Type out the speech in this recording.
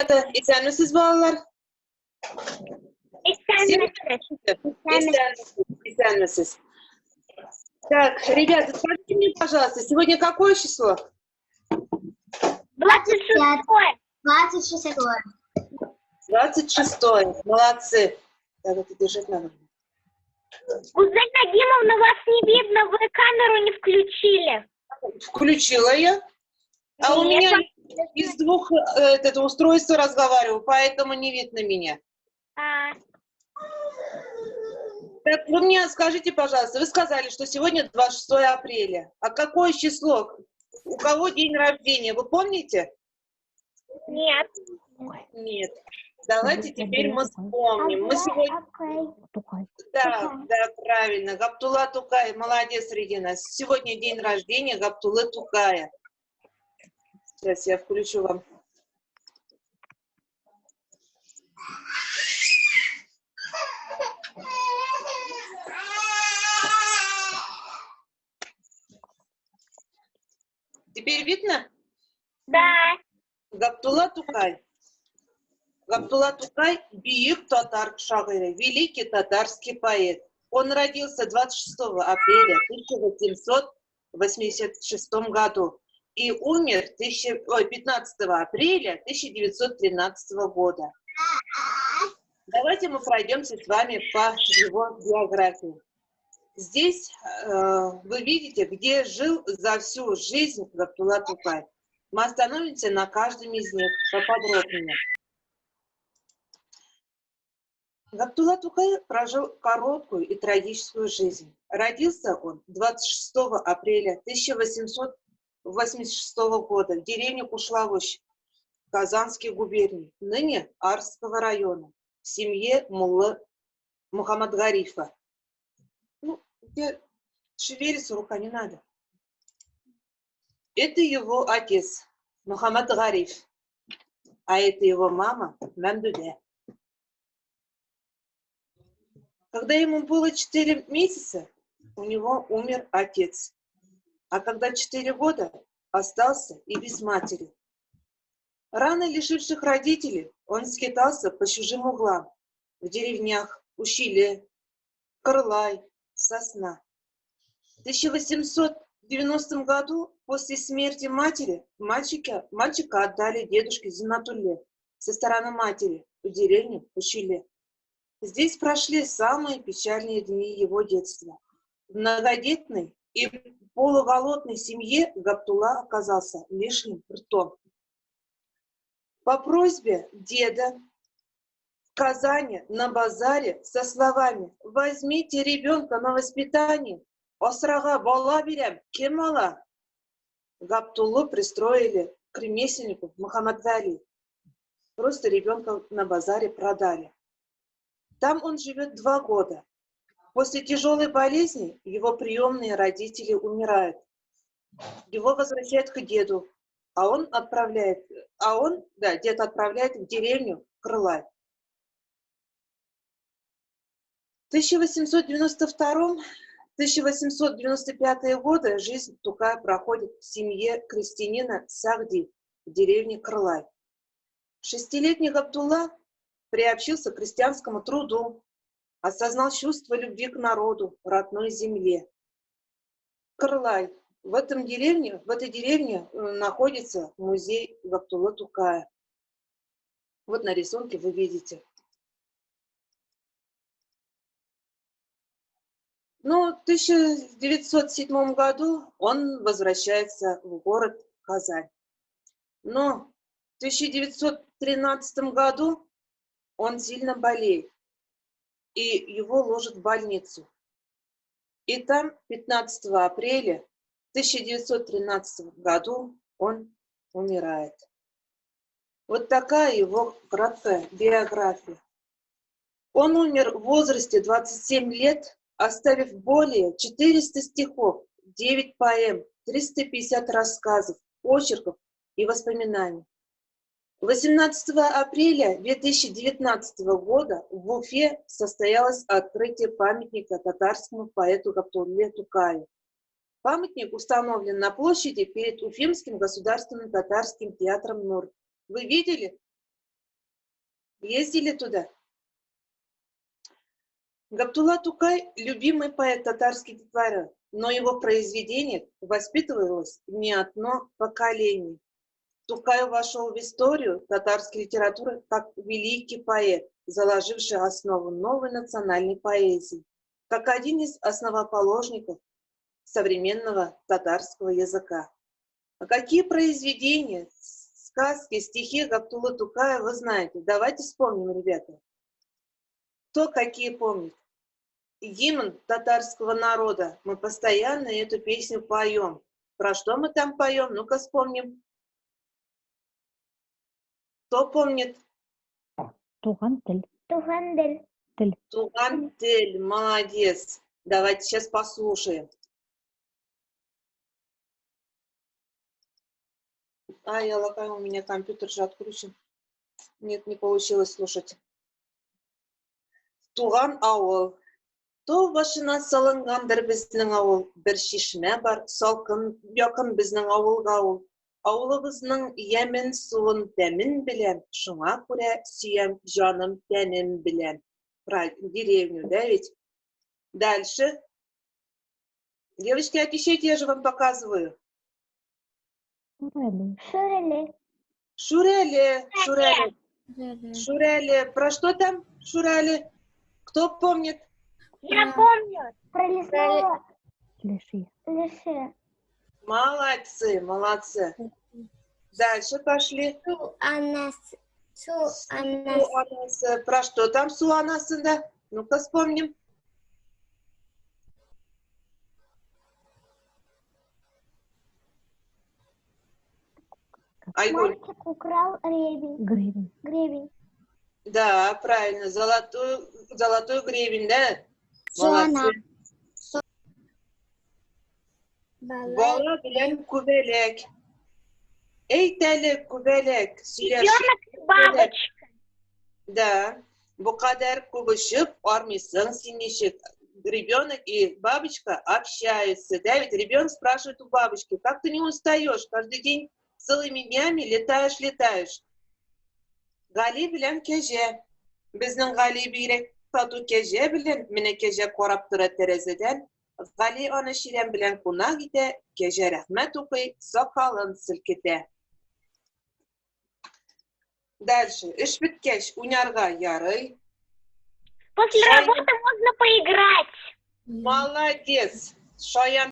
Esenmisiz bağlar. Esenмisiz. Так, ребята, скажите мне, пожалуйста, сегодня какое число? 26. 26. Молодцы. Так, это держать надо. Гузель Нагимовна, вас не видно, вы камеру не включили. Включила я. А у меня из двух устройств разговариваю, поэтому не видно меня. Так, вы мне скажите, пожалуйста, вы сказали, что сегодня 26 апреля. А какое число? У кого день рождения? Вы помните? Нет. Нет. Давайте теперь мы вспомним. Мы сегодня... Да, правильно. Габдулла Тукай, молодец среди нас. Сегодня день рождения Габдуллы Тукая. Сейчас я включу вам. Теперь видно? Да. Габдулла Тукай. Габдулла Тукай – бийик татар шагиры, великий татарский поэт. Он родился 26 апреля 1886 году и умер 15 апреля 1913 года. Давайте мы пройдемся с вами по его биографии. Здесь вы видите, где жил за всю жизнь Габдулла Тукай. Мы остановимся на каждом из них поподробнее. Габдулла Тукай прожил короткую и трагическую жизнь. Родился он 26 апреля 1886 года в деревне Кушлавыш Казанской губернии, ныне Арского района, в семье муллы Мухаммадгарифа. Ну, где шевелится рука, не надо. Это его отец Мухаммадгариф, а это его мама Мамдуде. Когда ему было 4 месяца, у него умер отец. А когда 4 года, остался и без матери. Рано лишивших родителей, он скитался по чужим углам, в деревнях Ущиле, Кырлай, Сосна. В 1890 году, после смерти матери, мальчика отдали дедушке Зинатулле со стороны матери в деревню Ущиле. Здесь прошли самые печальные дни его детства. В многодетной и полуголодной семье Габдулла оказался лишним ртом. По просьбе деда в Казани на базаре со словами «Возьмите ребенка на воспитание, осрага бала берем, кем ала?» Габдуллу пристроили к ремесленнику Мухаммадвали. Просто ребенка на базаре продали. Там он живет 2 года. После тяжелой болезни его приемные родители умирают. Его возвращают к деду, дед отправляет в деревню Крылай. В 1892-1895 годы жизнь Тукая проходит в семье крестьянина Сагди в деревне Крылай. 6-летний Габдулла приобщился к крестьянскому труду, осознал чувство любви к народу, родной земле. Крылай. В этой деревне находится музей Габдуллы Тукая. Вот на рисунке вы видите. Но в 1907 году он возвращается в город Казань. Но в 1913 году он сильно болеет, и его ложат в больницу. И там 15 апреля 1913 году он умирает. Вот такая его краткая биография. Он умер в возрасте 27 лет, оставив более 400 стихов, 9 поэм, 350 рассказов, очерков и воспоминаний. 18 апреля 2019 года в Уфе состоялось открытие памятника татарскому поэту Габдулле Тукаю. Памятник установлен на площади перед Уфимским государственным татарским театром НУР. Вы видели? Ездили туда? Габдулла Тукай – любимый поэт татарской детворы, но его произведение воспитывалось не одно поколение. Тукай вошел в историю татарской литературы как великий поэт, заложивший основу новой национальной поэзии, как один из основоположников современного татарского языка. А какие произведения, сказки, стихи Габдуллы Тукая вы знаете? Давайте вспомним, ребята. Кто какие помнит? Гимн татарского народа. Мы постоянно эту песню поем. Про что мы там поем? Ну-ка вспомним. Кто помнит? Туган тел. Тугандел. Туган тель. Молодец. Давайте сейчас послушаем. Ай, Аллахай, у меня компьютер же откручен. Нет, не получилось слушать. Туган ауыл. Тау башына салынгандыр безнең авыл. Бер шишмә бар, салкын, якын безнең авылга ул. Авылыбызның ямен, суын, тәмен белән, шуңа күрә сөям җаным, тәнем белән. Про деревню, да ведь? Дальше. Девочки, отвечайте, я же вам показываю. Шурели. Шурели, Шурели. Шурели. Про что там Шурели? Кто помнит? Я помню. Про лесного. Леши. Леши. Молодцы, молодцы. Дальше пошли. Суанасы. Про что там Суанасы, да? Ну-ка вспомним. Айгуль. Мальчик украл Гривен. гребень. Да, правильно. Золотой гребень, да? Молодцы. Бала белән күбәләк. Әйт әле күбәләк. Сөйләшеп. Ребенок с бабочкой. Да. Бу кадәр күп очып, армыйсың син ничек? Ребенок и бабочка общаются. Да, ведь ребенок спрашивает у бабочки, как ты не устаешь? Каждый день целыми днями летаешь. Гали белән кәҗә. Безнең Гали бирәк тату кәҗә белән, менә кәҗә карап тора тәрәзәдән. Гали аны чирәм белән кунак итә, кәҗә рәхмәт укый, сакалын селкетә. Дальше. Эш беткәч, уйнарга ярый. После работы можно поиграть. Молодец. Шаян